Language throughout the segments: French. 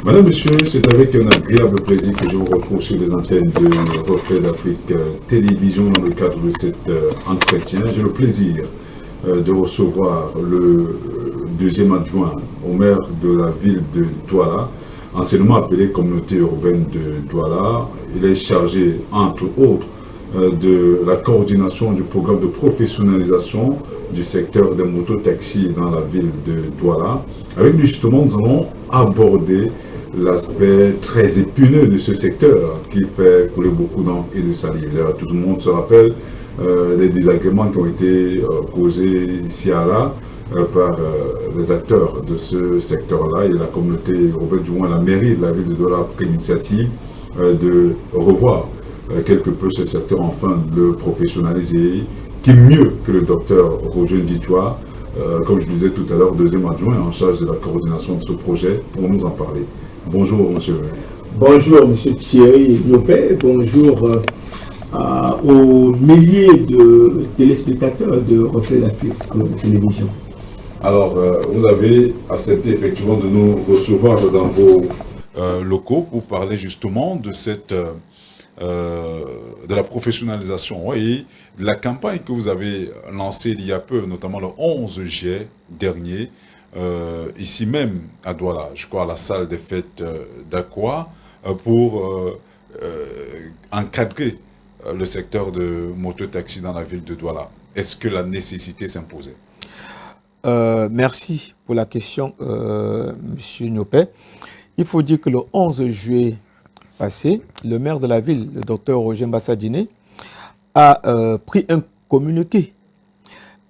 Madame, Monsieur, c'est avec un agréable plaisir que je vous retrouve sur les antennes de Reflet d'Afrique Télévision dans le cadre de cet entretien. J'ai le plaisir de recevoir le deuxième adjoint au maire de la ville de Douala, anciennement appelée communauté urbaine de Douala. Il est chargé, entre autres, de la coordination du programme de professionnalisation du secteur des mototaxis dans la ville de Douala. Avec lui, justement, nous allons aborder l'aspect très épineux de ce secteur qui fait couler beaucoup d'encre et de salive. Tout le monde se rappelle des désagréments qui ont été causés ici et là par les acteurs de ce secteur-là et la communauté urbaine, du moins la mairie de la ville de Douala a pris l'initiative de revoir quelque peu ce secteur, enfin de le professionnaliser. Qui mieux que le docteur Roger Nditoa, comme je disais tout à l'heure, deuxième adjoint en charge de la coordination de ce projet, pour nous en parler. Bonjour, monsieur. Bonjour, monsieur Thierry Lopez. Bonjour aux milliers de téléspectateurs de Reflet d'Afrique Télévision. Alors, vous avez accepté effectivement de nous recevoir dans vos locaux pour parler justement de cette de la professionnalisation et de la campagne que vous avez lancée il y a peu, notamment le 11 juillet dernier, ici même à Douala, je crois à la salle des fêtes d'Aqua, pour encadrer le secteur de mototaxi dans la ville de Douala. Est-ce que la nécessité s'imposait? Merci pour la question, monsieur Nyopé. Il faut dire que le 11 juillet passé, le maire de la ville, le docteur Roger Mbassa-Diné, a pris un communiqué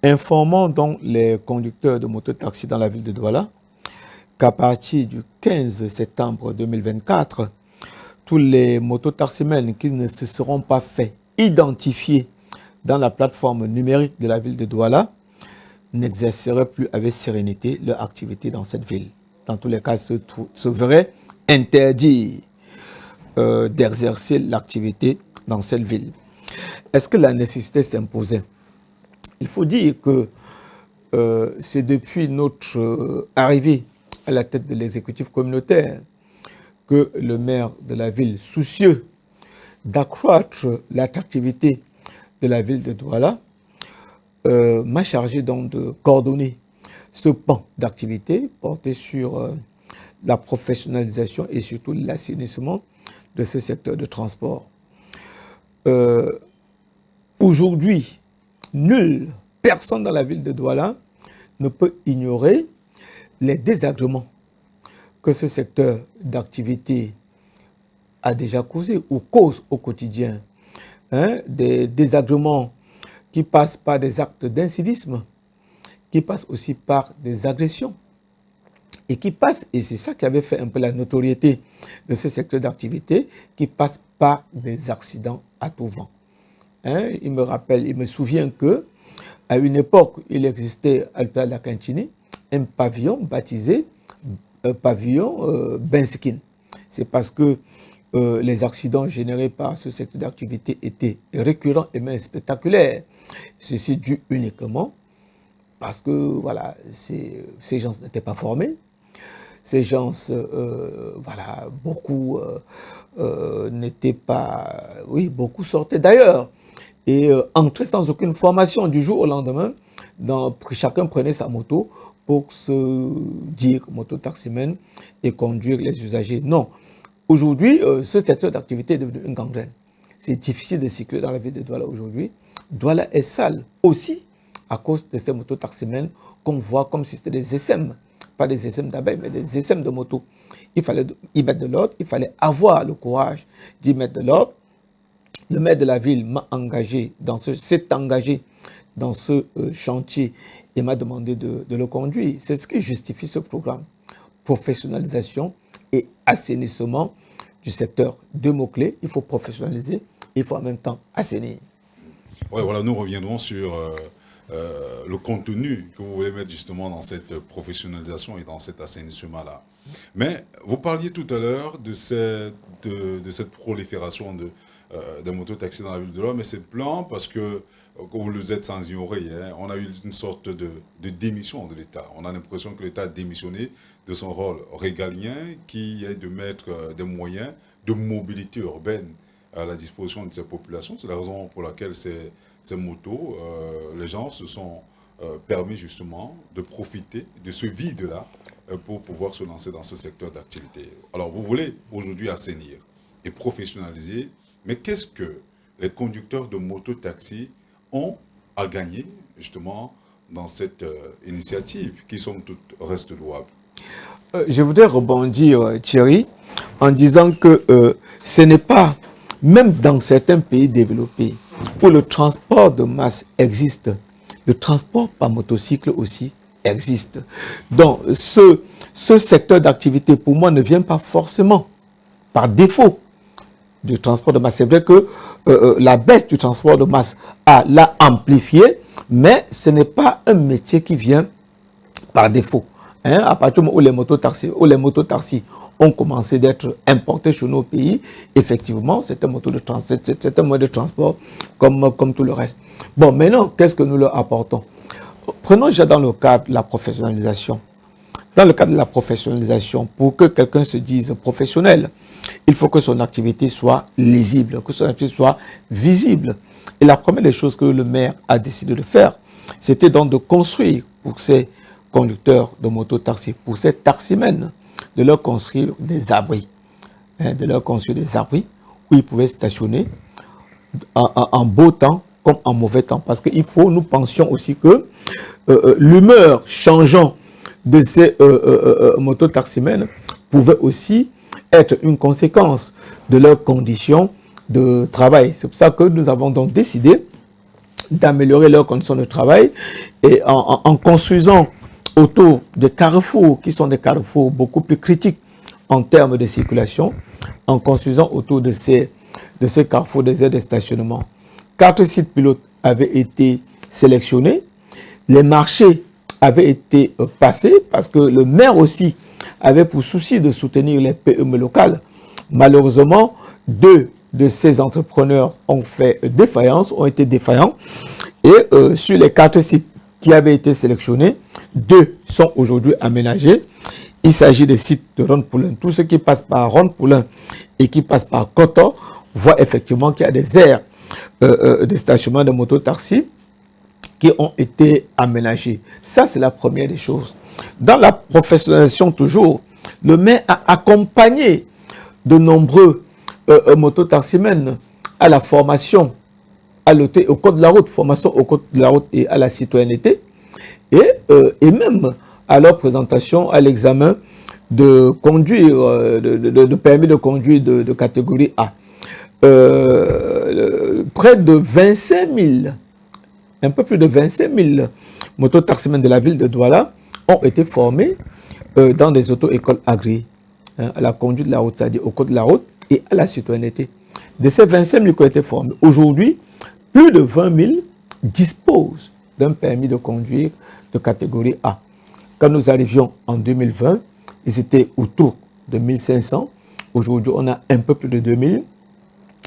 informant donc les conducteurs de mototaxi dans la ville de Douala qu'à partir du 15 septembre 2024, tous les mototaximens qui ne se seront pas fait identifier dans la plateforme numérique de la ville de Douala n'exerceraient plus avec sérénité leur activité dans cette ville. Dans tous les cas, se verraient interdits d'exercer l'activité dans cette ville. Est-ce que la nécessité s'imposait? Il faut dire que c'est depuis notre arrivée à la tête de l'exécutif communautaire que le maire de la ville, soucieux d'accroître l'attractivité de la ville de Douala, m'a chargé donc de coordonner ce pan d'activité porté sur la professionnalisation et surtout l'assainissement de ce secteur de transport. Aujourd'hui, personne dans la ville de Douala ne peut ignorer les désagréments que ce secteur d'activité a déjà causé ou cause au quotidien. Des désagréments qui passent par des actes d'incivisme, qui passent aussi par des agressions, et qui passent, et c'est ça qui avait fait un peu la notoriété de ce secteur d'activité, qui passe par des accidents à tout vent. Il me souvient que à une époque, il existait à l'hôpital de la Cantini un pavillon baptisé pavillon Bensikin. C'est parce que les accidents générés par ce secteur d'activité étaient récurrents et même spectaculaires. Ceci dû uniquement parce que voilà, ces gens n'étaient pas formés. Ces gens, voilà, beaucoup n'étaient pas... Oui, beaucoup sortaient. D'ailleurs, et entrer sans aucune formation du jour au lendemain. Chacun prenait sa moto pour se dire moto-taximène et conduire les usagers. Non. Aujourd'hui, ce secteur d'activité est devenu une gangrène. C'est difficile de circuler dans la ville de Douala aujourd'hui. Douala est sale aussi à cause de ces motos-taximènes qu'on voit comme si c'était des SM. Pas des SM d'abeilles, mais des SM de moto. Il fallait y mettre de l'ordre, il fallait avoir le courage d'y mettre de l'ordre. Le maire de la ville m'a engagé s'est engagé dans ce chantier et m'a demandé de le conduire. C'est ce qui justifie ce programme. Professionnalisation et assainissement du secteur. Deux mots-clés, il faut professionnaliser, il faut en même temps assainir. Oui, voilà, nous reviendrons sur le contenu que vous voulez mettre justement dans cette professionnalisation et dans cet assainissement-là. Mais vous parliez tout à l'heure de cette prolifération des mototaxis dans la ville de Douala, mais c'est blanc parce que, comme vous le êtes sans ignorer, hein, on a eu une sorte de démission de l'État. On a l'impression que l'État a démissionné de son rôle régalien qui est de mettre des moyens de mobilité urbaine à la disposition de ces populations. C'est la raison pour laquelle ces motos, les gens se sont permis justement de profiter de ce vide-là pour pouvoir se lancer dans ce secteur d'activité. Alors vous voulez aujourd'hui assainir et professionnaliser, mais qu'est-ce que les conducteurs de moto-taxi ont à gagner justement dans cette initiative qui somme toute reste louable? Je voudrais rebondir, Thierry, en disant que ce n'est pas, même dans certains pays développés, où le transport de masse existe, le transport par motocycle aussi existe. Donc, ce secteur d'activité, pour moi, ne vient pas forcément par défaut du transport de masse. C'est vrai que la baisse du transport de masse l'a amplifié, mais ce n'est pas un métier qui vient par défaut. Hein, à partir du moment où les mototaxis ont commencé d'être importés sur nos pays, effectivement, c'est un moyen de transport comme tout le reste. Bon, maintenant, qu'est-ce que nous leur apportons? Prenons déjà dans le cadre de la professionnalisation. Dans le cadre de la professionnalisation, pour que quelqu'un se dise professionnel, il faut que son activité soit lisible, que son activité soit visible. Et la première des choses que le maire a décidé de faire, c'était donc de construire pour ces conducteurs de moto-taxi, pour ces taximènes, de leur construire des abris. Hein, de leur construire des abris où ils pouvaient stationner en beau temps comme en mauvais temps. Parce qu'il faut, nous pensions aussi que l'humeur changeant de ces moto-taximènes pouvait aussi être une conséquence de leurs conditions de travail. C'est pour ça que nous avons donc décidé d'améliorer leurs conditions de travail et en construisant autour des carrefours qui sont des carrefours beaucoup plus critiques en termes de circulation, en construisant autour de ces carrefours des aires de stationnement. 4 sites pilotes avaient été sélectionnés, les marchés avaient été passés parce que le maire aussi avait pour souci de soutenir les PME locales. Malheureusement, 2 de ces entrepreneurs ont été défaillants et sur les 4 sites qui avaient été sélectionnés, 2 sont aujourd'hui aménagés. Il s'agit des sites de Ronde-Poulain. Tout ce qui passe par Ronde-Poulain et qui passe par Koto voit effectivement qu'il y a des aires de stationnement de mototaxis qui ont été aménagés. Ça, c'est la première des choses. Dans la professionnalisation toujours, le maire a accompagné de nombreux mototaximènes à la formation au code de la route, formation au code de la route et à la citoyenneté, et même à leur présentation à l'examen de conduire, de permis de conduire de catégorie A. Près de 25 000, un peu plus de 25 000 mototaximènes de la ville de Douala ont été formés dans des auto-écoles agréées, hein, à la conduite de la route, c'est-à-dire au code de la route et à la citoyenneté. De ces 25 000 qui ont été formés, aujourd'hui, plus de 20 000 disposent d'un permis de conduire de catégorie A. Quand nous arrivions en 2020, ils étaient autour de 1500. Aujourd'hui, on a un peu plus de 2000.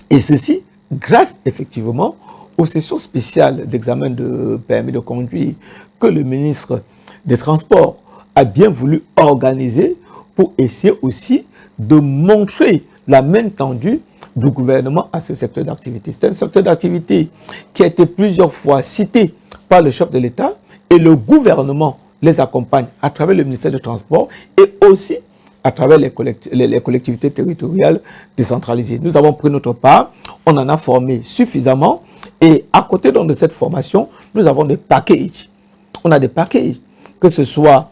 Et ceci, grâce effectivement aux sessions spéciales d'examen de permis de conduire que le ministre des Transports a bien voulu organiser pour essayer aussi de montrer la main tendue du gouvernement à ce secteur d'activité. C'est un secteur d'activité qui a été plusieurs fois cité par le chef de l'État et le gouvernement les accompagne à travers le ministère des Transports et aussi à travers les collectivités territoriales décentralisées. Nous avons pris notre part, on en a formé suffisamment et à côté donc de cette formation, nous avons des packages. On a des packages, que ce soit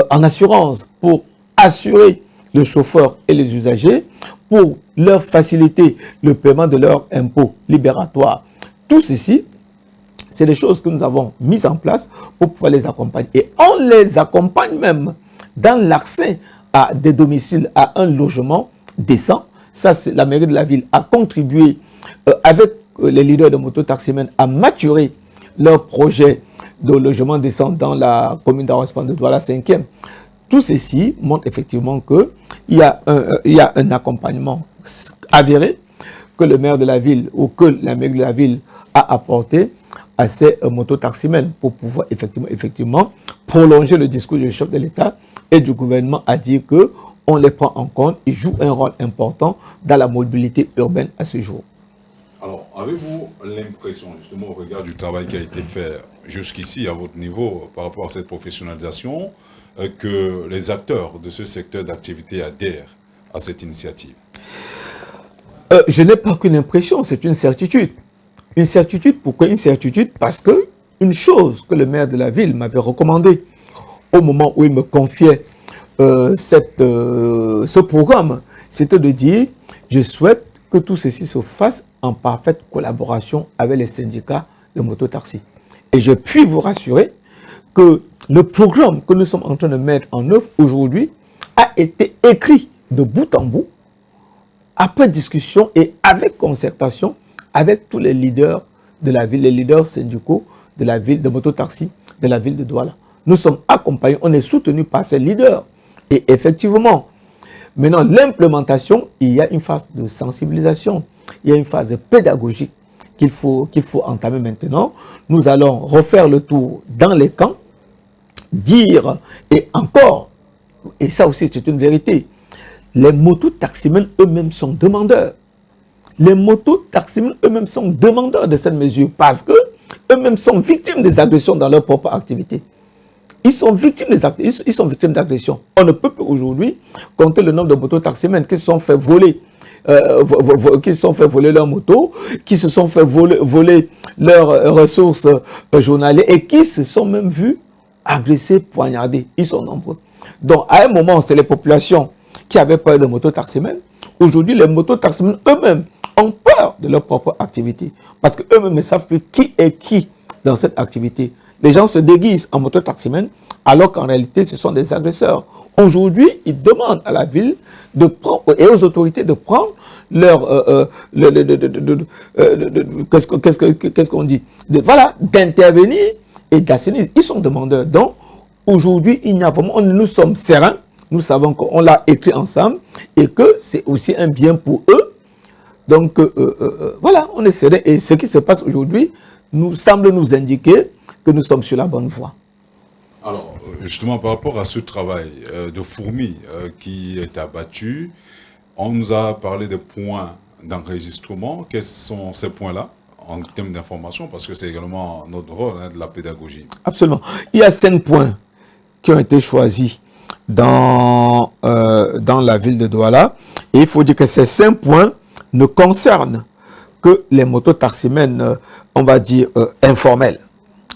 en assurance pour assurer les chauffeurs et les usagers, pour leur faciliter le paiement de leurs impôts libératoires. Tout ceci, c'est des choses que nous avons mises en place pour pouvoir les accompagner. Et on les accompagne même dans l'accès à des domiciles, à un logement décent. Ça, la mairie de la ville a contribué avec les leaders de mototaximènes à maturer leur projet de logement décent dans la commune d'arrondissement de Douala 5e. Tout ceci montre effectivement qu'il y a un accompagnement avéré que le maire de la ville ou que la mairie de la ville a apporté à ces mototaximènes pour pouvoir effectivement prolonger le discours du chef de l'État et du gouvernement à dire qu'on les prend en compte, ils jouent un rôle important dans la mobilité urbaine à ce jour. Alors, avez-vous l'impression, justement, au regard du travail qui a été fait jusqu'ici à votre niveau par rapport à cette professionnalisation, que les acteurs de ce secteur d'activité adhèrent à cette initiative? Je n'ai pas qu'une impression, c'est une certitude. Une certitude, pourquoi une certitude? Parce que une chose que le maire de la ville m'avait recommandé au moment où il me confiait ce programme, c'était de dire, je souhaite que tout ceci se fasse en parfaite collaboration avec les syndicats de mototaxi. Et je puis vous rassurer que le programme que nous sommes en train de mettre en œuvre aujourd'hui a été écrit de bout en bout, après discussion et avec concertation avec tous les leaders de la ville, les leaders syndicaux de la ville, de mototaxi, de la ville de Douala. Nous sommes accompagnés, on est soutenus par ces leaders. Et effectivement, maintenant, l'implémentation, il y a une phase de sensibilisation, il y a une phase pédagogique qu'il faut entamer maintenant. Nous allons refaire le tour dans les camps, dire, et encore, et ça aussi c'est une vérité, les mototaximènes eux-mêmes sont demandeurs. Les mototaximènes eux-mêmes sont demandeurs de cette mesure parce que eux-mêmes sont victimes des agressions dans leur propre activité. Ils sont victimes d'agressions. On ne peut plus aujourd'hui compter le nombre de mototaximènes qui se sont fait voler, leurs motos, qui se sont fait voler leurs ressources journalières et qui se sont même vus agressés, poignardés. Ils sont nombreux. Donc, à un moment, c'est les populations qui avaient peur des mototaximènes. Aujourd'hui, les mototaximènes eux-mêmes ont peur de leur propre activité parce qu'eux-mêmes ne savent plus qui est qui dans cette activité. Les gens se déguisent en mototaximènes alors qu'en réalité, ce sont des agresseurs. Aujourd'hui, ils demandent à la ville de prendre, et aux autorités de prendre leur... qu'est-ce qu'on dit? Voilà, d'intervenir et d'assainir. Ils sont demandeurs. Donc, aujourd'hui, il n'y a vraiment... Nous sommes sereins. Nous savons qu'on l'a écrit ensemble et que c'est aussi un bien pour eux. Donc, voilà, on est serein. Et ce qui se passe aujourd'hui nous semble nous indiquer que nous sommes sur la bonne voie. Alors, justement, par rapport à ce travail de fourmi qui est abattu, on nous a parlé des points d'enregistrement. Quels sont ces points-là en termes d'information? Parce que c'est également notre rôle de la pédagogie. Absolument. Il y a 5 points qui ont été choisis dans la ville de Douala. Et il faut dire que ces 5 points ne concernent que les mototaximènes, on va dire, informels.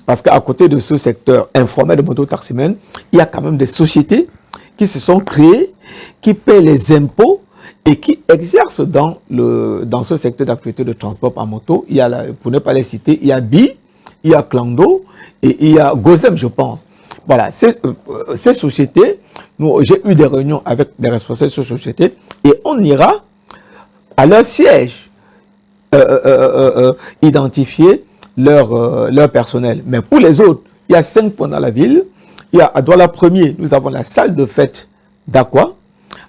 Parce qu'à côté de ce secteur informel de mototaximènes, il y a quand même des sociétés qui se sont créées, qui paient les impôts et qui exercent dans ce secteur d'activité de transport par moto. Il y a, pour ne pas les citer, il y a BI, il y a Clando et il y a Gozem, je pense. Voilà, ces sociétés, j'ai eu des réunions avec les responsables de ces sociétés et on ira à leur siège identifier leur personnel. Mais pour les autres, il y a 5 points dans la ville. Il y a à Douala 1er, nous avons la salle de fête d'Aqua.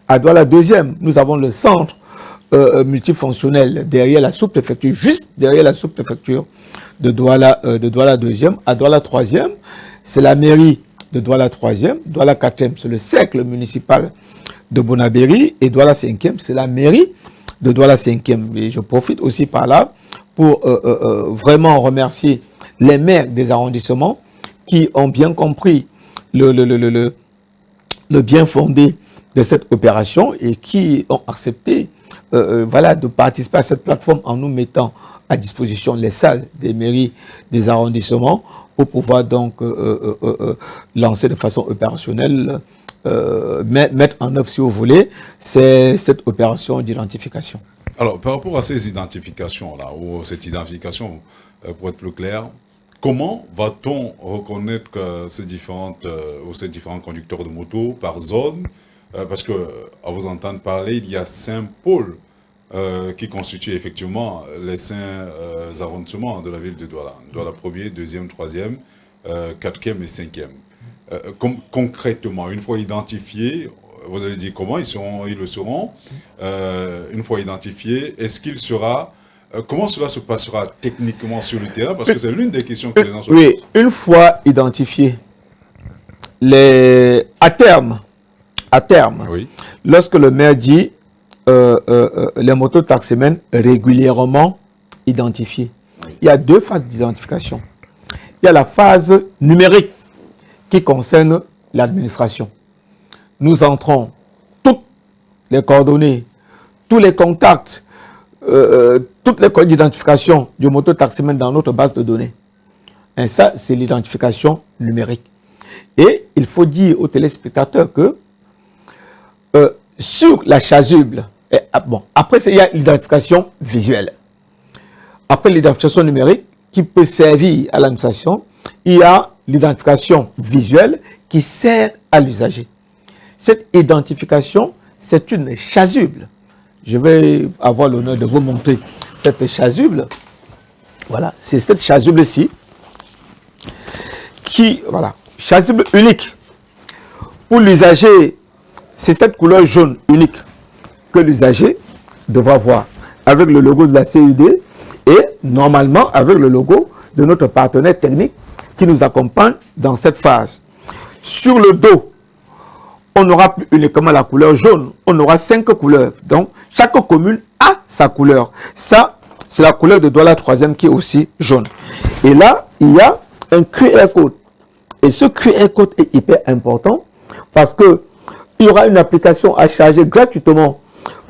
À Douala 2e, nous avons le centre multifonctionnel derrière la sous-préfecture, juste derrière la sous-préfecture de Douala 2e. À Douala 3e, c'est la mairie de Douala 3e. Douala 4e, c'est le cercle municipal de Bonabéry. Et Douala 5e, c'est la mairie de Douala 5e. Et je profite aussi par là pour vraiment remercier les maires des arrondissements qui ont bien compris le bien fondé de cette opération et qui ont accepté voilà, de participer à cette plateforme en nous mettant à disposition les salles des mairies des arrondissements pour pouvoir donc lancer de façon opérationnelle, mettre en œuvre, si vous voulez, cette opération d'identification. Alors, par rapport à ces identifications-là, ou cette identification, pour être plus clair, comment va-t-on reconnaître ces différents conducteurs de moto par zone? Parce que, à vous entendre parler, il y a 5 pôles qui constituent effectivement les 5 arrondissements de la ville de Douala. Douala 1er, 2e, 3e, 4e et 5e. Concrètement, une fois identifiés, vous allez dire comment ils le seront. Une fois identifiés, est-ce qu'il sera... comment cela se passera techniquement sur le terrain? Parce que c'est l'une des questions que les gens se posent. Oui, une fois identifiés, à terme, oui, lorsque le maire dit les mototaximens régulièrement identifiés, oui, il y a 2 phases d'identification. Il y a la phase numérique qui concerne l'administration. Nous entrons toutes les coordonnées, tous les contacts, toutes les codes d'identification du mototaximan dans notre base de données. Et ça, c'est l'identification numérique. Et il faut dire aux téléspectateurs que sur la chasuble, après, il y a l'identification visuelle. Après l'identification numérique, qui peut servir à l'administration, il y a l'identification visuelle qui sert à l'usager. Cette identification, c'est une chasuble. Je vais avoir l'honneur de vous montrer cette chasuble. Voilà, c'est cette chasuble-ci qui, voilà, chasuble unique. Pour l'usager, c'est cette couleur jaune unique que l'usager devra voir avec le logo de la CUD et normalement avec le logo de notre partenaire technique qui nous accompagne dans cette phase. Sur le dos, on n'aura plus uniquement la couleur jaune, on aura 5 couleurs. Donc, chaque commune a sa couleur. Ça, c'est la couleur de Douala 3e qui est aussi jaune. Et là, il y a un QR code. Et ce QR code est hyper important parce que il y aura une application à charger gratuitement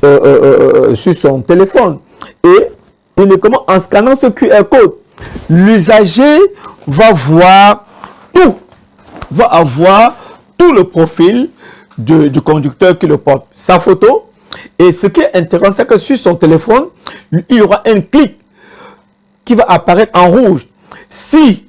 sur son téléphone. Et uniquement en scannant ce QR code, l'usager va voir tout, va avoir tout le profil du conducteur qui le porte, sa photo. Et ce qui est intéressant, c'est que sur son téléphone, il y aura un clic qui va apparaître en rouge. Si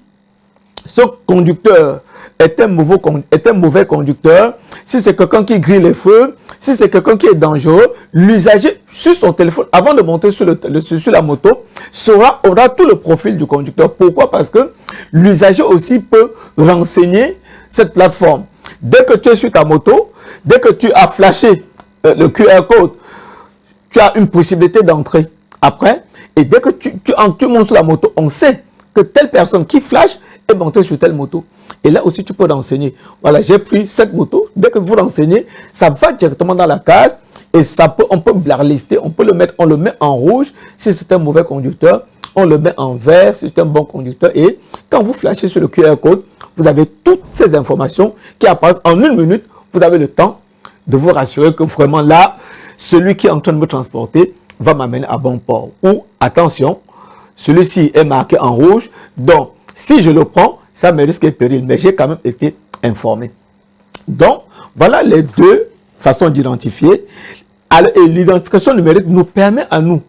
ce conducteur est un mauvais conducteur, si c'est quelqu'un qui grille les feux, si c'est quelqu'un qui est dangereux, l'usager sur son téléphone, avant de monter sur la moto, aura tout le profil du conducteur. Pourquoi? Parce que l'usager aussi peut renseigner cette plateforme. Dès que tu es sur ta moto, dès que tu as flashé le QR code, tu as une possibilité d'entrer après. Et dès que tu montes sur la moto, on sait que telle personne qui flash est montée sur telle moto. Et là aussi, tu peux renseigner. Voilà, j'ai pris cette moto. Dès que vous renseignez, ça va directement dans la case. Et on peut blacklister, on le met en rouge si c'est un mauvais conducteur. On le met en vert si c'est un bon conducteur. Et quand vous flashez sur le QR code, vous avez toutes ces informations qui apparaissent en 1 minute. Vous avez le temps de vous rassurer que vraiment là, celui qui est en train de me transporter va m'amener à bon port. Ou, attention, celui-ci est marqué en rouge. Donc, si je le prends, ça me risque de péril. Mais j'ai quand même été informé. Donc, voilà les 2 façons d'identifier. Et l'identification numérique nous permet à nous,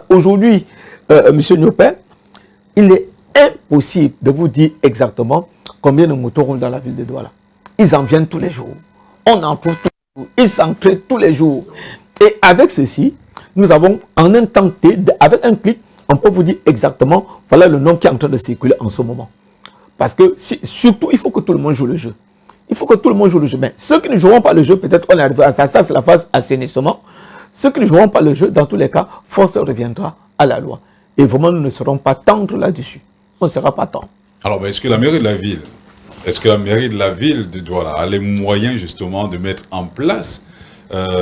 aujourd'hui, M. Niopé, il est impossible de vous dire exactement combien de motos roulent dans la ville de Douala. Ils en viennent tous les jours. On en trouve tous les jours. Ils s'entraînent tous les jours. Et avec ceci, nous avons en un temps T, avec un clic, on peut vous dire exactement, voilà le nom qui est en train de circuler en ce moment. Parce que surtout, il faut que tout le monde joue le jeu. Il faut que tout le monde joue le jeu. Mais ceux qui ne joueront pas le jeu, peut-être on est arrivé à ça. Ça, c'est la phase assainissement. Ceux qui ne joueront pas le jeu, dans tous les cas, force reviendra à la loi. Et vraiment, nous ne serons pas tendres là-dessus. On ne sera pas tendres. Alors, est-ce que la mairie de la ville de Douala a les moyens justement de mettre en place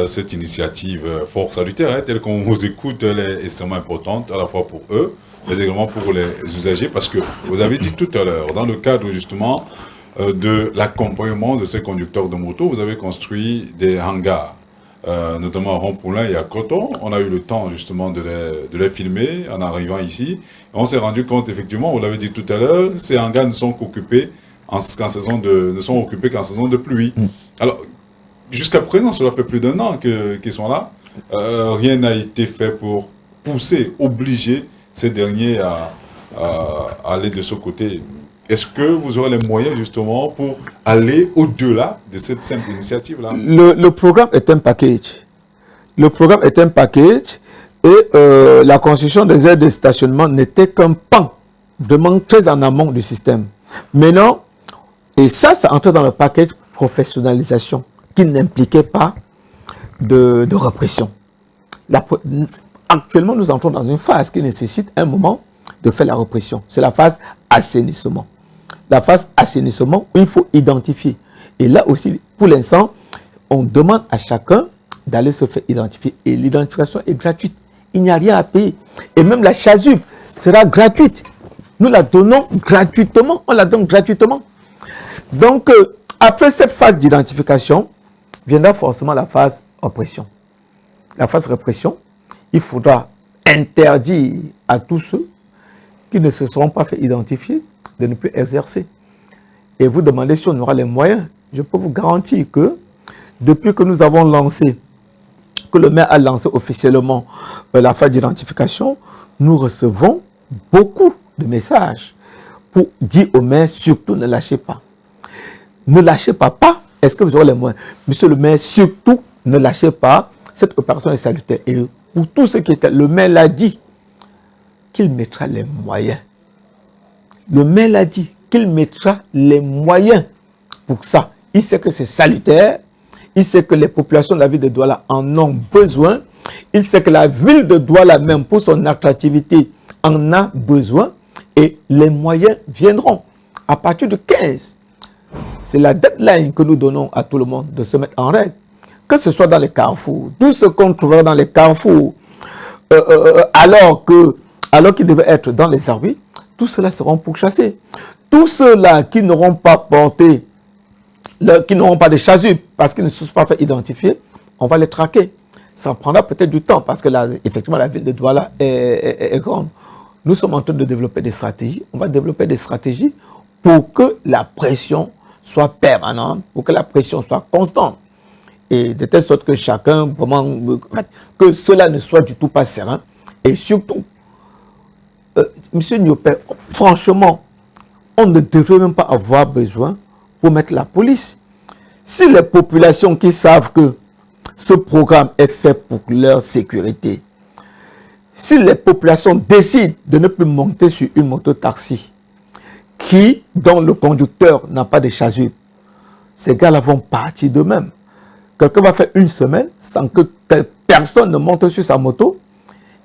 cette initiative fort salutaire, hein, telle qu'on vous écoute, elle est extrêmement importante, à la fois pour eux, mais également pour les usagers, parce que vous avez dit tout à l'heure, dans le cadre justement de l'accompagnement de ces conducteurs de moto, vous avez construit des hangars, notamment à Rond-Poulain et à Coton. On a eu le temps justement de les filmer en arrivant ici. On s'est rendu compte, effectivement, vous l'avez dit tout à l'heure, ces hangars ne sont qu'occupés ne sont occupés qu'en saison de pluie. Alors, jusqu'à présent, cela fait plus d'1 an qu'ils sont là. Rien n'a été fait pour pousser, obliger ces derniers à aller de ce côté. Est-ce que vous aurez les moyens justement pour aller au-delà de cette simple initiative-là? Le programme est un package. Le programme est un package et la construction des aires de stationnement n'était qu'un pan, vraiment très en amont du système. Maintenant, et ça entrait dans le package professionnalisation qui n'impliquait pas de répression. Actuellement, nous entrons dans une phase qui nécessite un moment de faire la répression. C'est la phase assainissement. La phase assainissement où il faut identifier. Et là aussi, pour l'instant, on demande à chacun d'aller se faire identifier. Et l'identification est gratuite. Il n'y a rien à payer. Et même la chasuble sera gratuite. Nous la donnons gratuitement. On la donne gratuitement. Donc, après cette phase d'identification, viendra forcément la phase répression. La phase répression, il faudra interdire à tous ceux qui ne se seront pas fait identifier de ne plus exercer. Et vous demandez si on aura les moyens. Je peux vous garantir que depuis que nous avons lancé, que le maire a lancé officiellement la phase d'identification, nous recevons beaucoup de messages pour dire au maire, surtout ne lâchez pas. Ne lâchez pas. Est-ce que vous aurez les moyens? Monsieur le maire, surtout ne lâchez pas. Cette opération est salutaire. Et pour tous ceux qui étaient, le maire l'a dit qu'il mettra les moyens. Le maire l'a dit qu'il mettra les moyens pour ça. Il sait que c'est salutaire. Il sait que les populations de la ville de Douala en ont besoin. Il sait que la ville de Douala, même pour son attractivité, en a besoin. Et les moyens viendront à partir du 15. C'est la deadline que nous donnons à tout le monde de se mettre en règle. Que ce soit dans les carrefours, tout ce qu'on trouvera dans les carrefours, alors qu'ils devaient être dans les arbitres, tout cela seront pourchassés. Tous ceux-là qui n'auront pas porté, qui n'auront pas de chasuble parce qu'ils ne se sont pas fait identifier, on va les traquer. Ça prendra peut-être du temps parce que là, effectivement, la ville de Douala est grande. Nous sommes en train de développer des stratégies. On va développer des stratégies pour que la pression soit permanente, pour que la pression soit constante. Et de telle sorte que chacun, vraiment, que cela ne soit du tout pas serein. Et surtout, Monsieur Niopé, franchement, on ne devrait même pas avoir besoin pour mettre la police. Si les populations qui savent que ce programme est fait pour leur sécurité, si les populations décident de ne plus monter sur une moto-taxi dont le conducteur n'a pas de chasuble, ces gars-là vont partir d'eux-mêmes. Quelqu'un va faire une semaine sans que personne ne monte sur sa moto,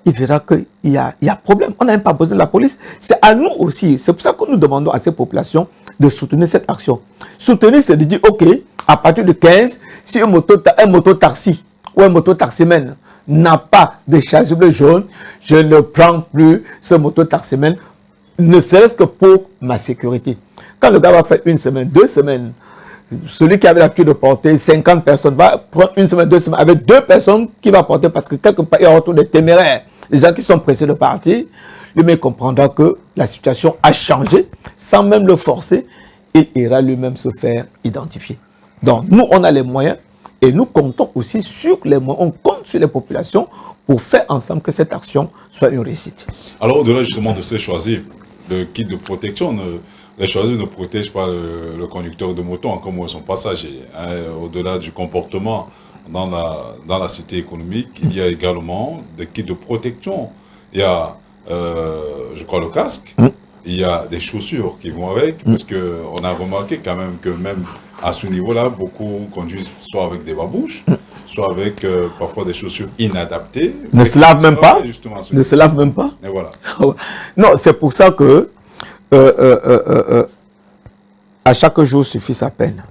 il verra qu'il y a problème. On n'a même pas besoin de la police. C'est à nous aussi. C'est pour ça que nous demandons à ces populations de soutenir cette action. Soutenir, c'est de dire, OK, à partir de 15, si un moto-taxi ou un moto-taximène n'a pas de chasuble jaune, je ne prends plus ce moto-taximène, ne serait-ce que pour ma sécurité. Quand le gars va faire une semaine, 2 semaines, celui qui avait l'habitude de porter 50 personnes va prendre une semaine, 2 semaines avec 2 personnes qui va porter parce que quelque part il y a autour des téméraires, des gens qui sont pressés de partir. Le mec comprendra que la situation a changé sans même le forcer. Il ira lui-même se faire identifier. Donc nous, on a les moyens et nous comptons aussi sur les moyens. On compte sur les populations pour faire ensemble que cette action soit une réussite. Alors au-delà justement de ces choisir le kit de protection, les choisir ne protègent pas le conducteur de moto comme son passager. Hein. Au-delà du comportement dans la cité économique, il y a également des kits de protection. Il y a, je crois, le casque. Il y a des chaussures qui vont avec, parce qu'on a remarqué quand même que même à ce niveau-là, beaucoup conduisent soit avec des babouches, soit avec parfois des chaussures inadaptées. Ne se lavent même pas. Ne se lavent même pas. Et voilà. Non, c'est pour ça que à chaque jour suffit sa peine.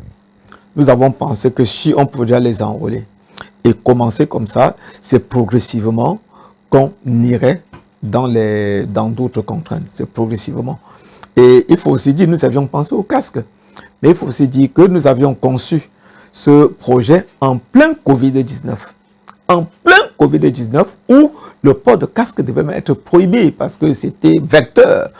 Nous avons pensé que si on pouvait les enrôler. et commencer comme ça, c'est progressivement qu'on irait dans d'autres contraintes. C'est progressivement. Et il faut aussi dire, nous avions pensé au casque, mais il faut aussi dire que nous avions conçu ce projet en plein Covid-19. En plein Covid-19 où le port de casque devait même être prohibé parce que c'était vecteur.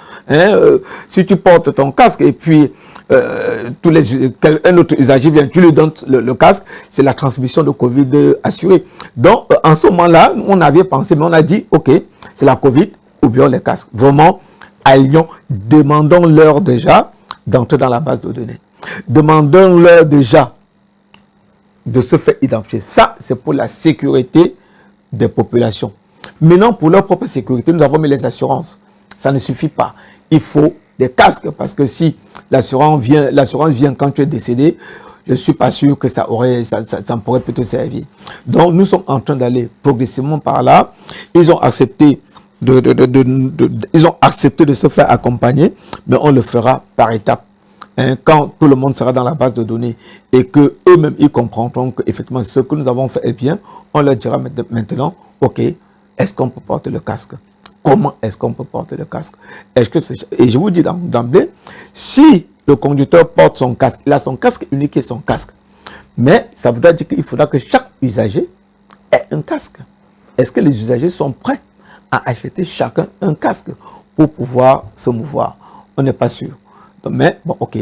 Si tu portes ton casque et puis un autre usager vient, tu lui donnes le casque, c'est la transmission de Covid assurée. Donc, en ce moment-là, on avait pensé, mais on a dit, OK, c'est la Covid, oublions les casques. Vraiment, allions, demandons-leur déjà d'entrer dans la base de données. Demandons-leur déjà de se faire identifier. Ça, c'est pour la sécurité des populations. Maintenant, pour leur propre sécurité, nous avons mis les assurances. Ça ne suffit pas. Il faut des casques parce que si l'assurance vient quand tu es décédé, je ne suis pas sûr que ça pourrait plutôt servir. Donc, nous sommes en train d'aller progressivement par là. Ils ont accepté ils ont accepté de se faire accompagner, mais on le fera par étapes. Quand tout le monde sera dans la base de données et que eux-mêmes ils comprendront qu'effectivement ce que nous avons fait est bien, on leur dira maintenant, ok, est-ce qu'on peut porter le casque? Comment est-ce qu'on peut porter le casque? Et je vous dis d'emblée, si le conducteur porte son casque, il a son casque unique et son casque. Mais ça voudra dire qu'il faudra que chaque usager ait un casque. Est-ce que les usagers sont prêts à acheter chacun un casque pour pouvoir se mouvoir? On n'est pas sûr. Mais bon, ok,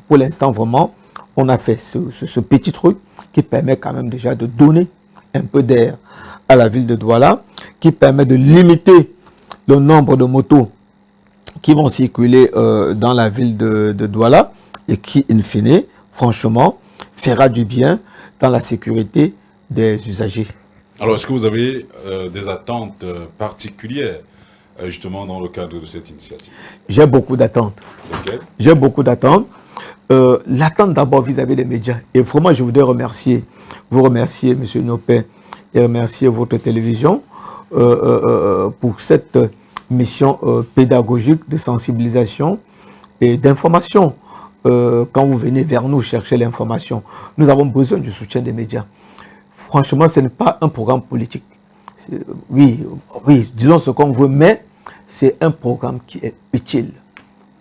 pour l'instant vraiment, on a fait ce petit truc qui permet quand même déjà de donner un peu d'air à la ville de Douala, qui permet de limiter le nombre de motos qui vont circuler dans la ville de Douala et qui, in fine, franchement, fera du bien dans la sécurité des usagers. Alors, est-ce que vous avez des attentes particulières justement dans le cadre de cette initiative? J'ai beaucoup d'attentes. Lesquelles? J'ai beaucoup d'attentes. L'attente d'abord vis-à-vis des médias. Et vraiment, je voudrais vous remercier, M. Nopé, et remercier votre télévision pour cette mission pédagogique de sensibilisation et d'information. Quand vous venez vers nous chercher l'information, nous avons besoin du soutien des médias. Franchement, ce n'est pas un programme politique. Oui, disons ce qu'on veut, mais c'est un programme qui est utile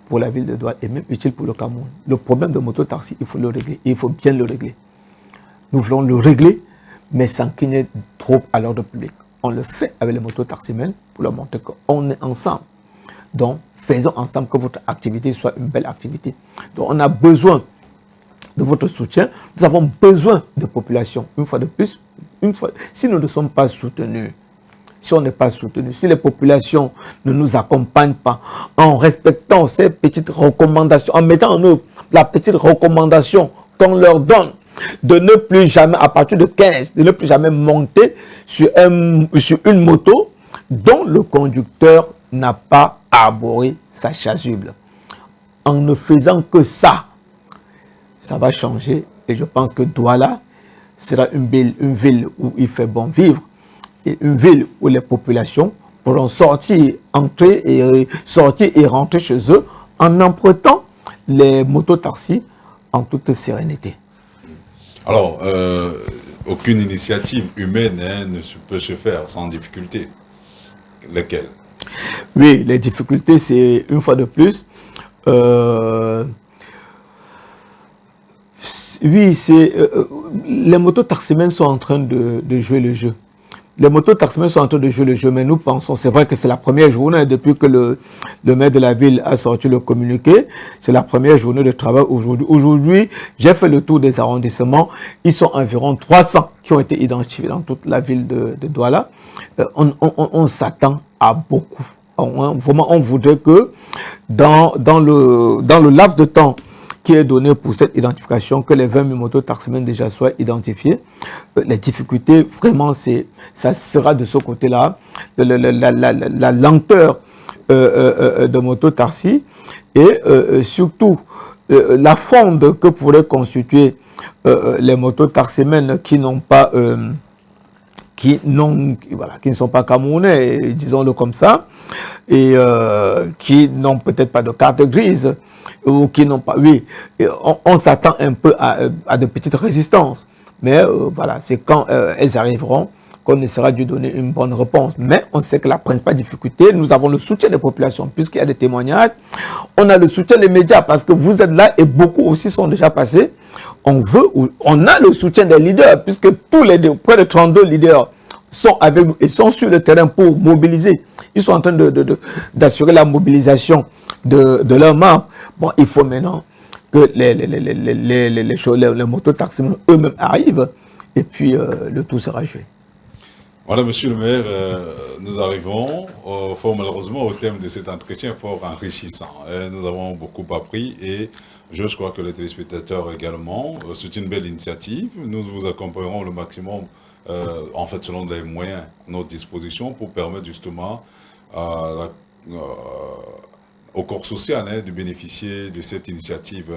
pour la ville de Douala et même utile pour le Cameroun. Le problème de mototaxi, il faut le régler. Et il faut bien le régler. Nous voulons le régler, mais sans qu'il n'y ait trop à l'ordre public. On le fait avec les mototaximens pour leur montrer qu'on est ensemble. Donc, faisons ensemble que votre activité soit une belle activité. Donc, on a besoin de votre soutien. Nous avons besoin de population. Une fois de plus, si nous ne sommes pas soutenus, si on n'est pas soutenu, si les populations ne nous accompagnent pas, en respectant ces petites recommandations, en mettant en œuvre la petite recommandation qu'on leur donne, de ne plus jamais, à partir de 15, de ne plus jamais monter sur une moto dont le conducteur n'a pas arboré sa chasuble. En ne faisant que ça, ça va changer et je pense que Douala sera une ville où il fait bon vivre et une ville où les populations pourront sortir et rentrer chez eux en empruntant les mototaxis en toute sérénité. Alors, aucune initiative humaine ne peut se faire sans difficulté. Lesquelles? Oui, les difficultés, c'est une fois de plus. Oui, les mototaximens sont en train de jouer le jeu. Les mototaximens sont en train de jouer le jeu, mais nous pensons, c'est vrai que c'est la première journée depuis que le maire de la ville a sorti le communiqué. C'est la première journée de travail aujourd'hui. Aujourd'hui, j'ai fait le tour des arrondissements. Ils sont environ 300 qui ont été identifiés dans toute la ville de Douala. On s'attend à beaucoup. Vraiment, on voudrait que dans le laps de temps qui est donné pour cette identification, que les 20 000 mototaximens déjà soient identifiés. Les difficultés, vraiment, ça sera de ce côté-là, la lenteur de mototaxi et surtout la fronde que pourraient constituer les mototaximens qui n'ont pas qui ne sont pas camerounais, disons-le comme ça, et qui n'ont peut-être pas de carte grise, ou qui n'ont pas... Oui, on s'attend un peu à de petites résistances. Mais voilà, c'est quand elles arriveront qu'on essaiera de donner une bonne réponse. Mais on sait que la principale difficulté, nous avons le soutien des populations, puisqu'il y a des témoignages. On a le soutien des médias, parce que vous êtes là et beaucoup aussi sont déjà passés. On a le soutien des leaders, puisque tous les près de 32 leaders sont avec nous et sont sur le terrain pour mobiliser. Ils sont en train d'assurer la mobilisation de leurs membres. Bon, il faut maintenant que les mototaxis eux-mêmes arrivent et puis le tout sera joué. Voilà, monsieur le maire, nous arrivons fort malheureusement au thème de cet entretien fort enrichissant. Nous avons beaucoup appris et je crois que les téléspectateurs également. C'est une belle initiative. Nous vous accompagnerons le maximum, en fait, selon les moyens à notre disposition pour permettre justement au corps social de bénéficier de cette initiative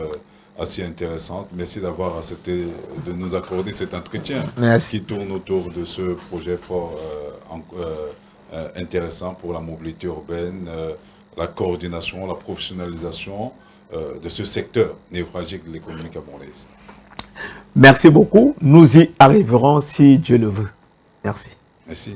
assez intéressante. Merci d'avoir accepté de nous accorder cet entretien. Merci. Qui tourne autour de ce projet fort intéressant pour la mobilité urbaine, la coordination, la professionnalisation de ce secteur névralgique de l'économie camerounaise. Merci beaucoup. Nous y arriverons si Dieu le veut. Merci. Merci.